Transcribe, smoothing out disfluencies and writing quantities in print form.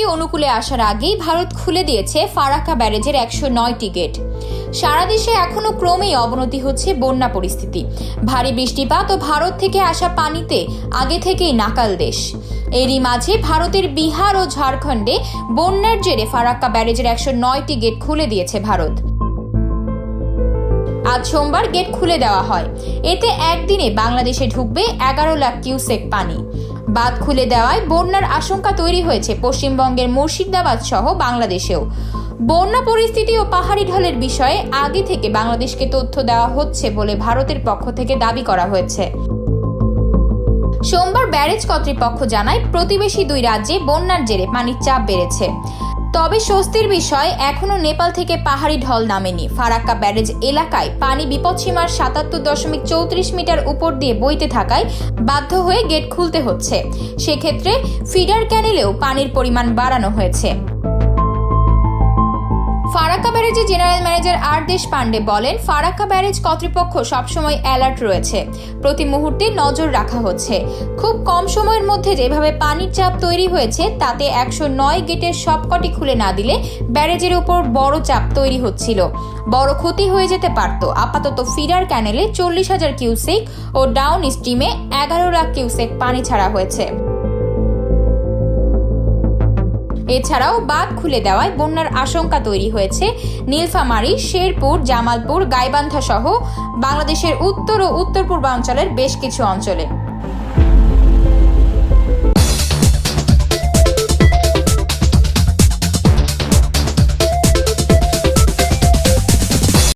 পরিস্থিতি অনুকূলে আসার আগেই ভারত খুলে দিয়েছে ফারাক্কা ব্যারেজের 109টি গেট। সারা দেশে এখনো ক্রমেই অবনতি হচ্ছে বন্যা পরিস্থিতি। ভারী বৃষ্টিপাত ও ভারত থেকে আসা পানিতে আগে থেকেই নাকাল দেশ। এরই মাঝে ভারতের বিহার ও ঝাড়খণ্ডে বন্যার জেরে ফারাক্কা ব্যারেজের 109টি গেট খুলে দিয়েছে ভারত। আজ সোমবার গেট খুলে দেওয়া হয়। এতে একদিনে বাংলাদেশে ঢুকবে 11 লাখ কিউসেক পানি। বাঁধ খুলে দেওয়ায় বন্যার আশঙ্কা তৈরি হয়েছে পশ্চিমবঙ্গের মুর্শিদাবাদ সহ বাংলাদেশেও। বন্যা পরিস্থিতি ও পাহাড়ি ঢলের বিষয়ে আগে থেকে বাংলাদেশকে তথ্য দেওয়া হচ্ছে বলে ভারতের পক্ষ থেকে দাবি করা হয়েছে। সোমবার ব্যারেজ কর্তৃপক্ষ জানায়, প্রতিবেশী দুই রাজ্যে বন্যার জেরে পানির চাপ বেড়েছে। তবে স্বস্তির বিষয়, এখনো নেপাল থেকে পাহাড়ি ঢল নামেনি। ফারাক্কা ব্যারেজ এলাকায় পানি বিপদসীমার 77.34 মিটার উপর দিয়ে বইতে থাকায় বাধ্য হয়ে গেট খুলতে হচ্ছে। সেক্ষেত্রে ফিডার ক্যানেলেও পানির পরিমাণ বাড়ানো হয়েছে। ফারাক্কা ব্যারেজের জেনারেল ম্যানেজার আর দেশপান্ডে বলেন, ফারাক্কা ব্যারেজ কর্তৃপক্ষ সবসময় অ্যালার্ট রয়েছে, প্রতি মুহূর্তে নজর রাখা হচ্ছে। খুব কম সময়ের মধ্যে যেভাবে পানির চাপ তৈরি হয়েছে তাতে 109 গেটের সবকটি খুলে না দিলে ব্যারেজের উপর বড় চাপ তৈরি হচ্ছিল, বড় ক্ষতি হয়ে যেতে পারত। আপাতত ফিডার ক্যানেলে 40,000 কিউসেক ও ডাউন স্ট্রিমে 11 লাখ কিউসেক পানি ছাড়া হয়েছে। এছাড়াও বাঁধ খুলে দেওয়ায় বন্যার আশঙ্কা তৈরি হয়েছে নীলফামারী, শেরপুর, জামালপুর, গাইবান্ধা সহ বাংলাদেশের উত্তর ও উত্তর পূর্বাঞ্চলের বেশ কিছু অঞ্চলে।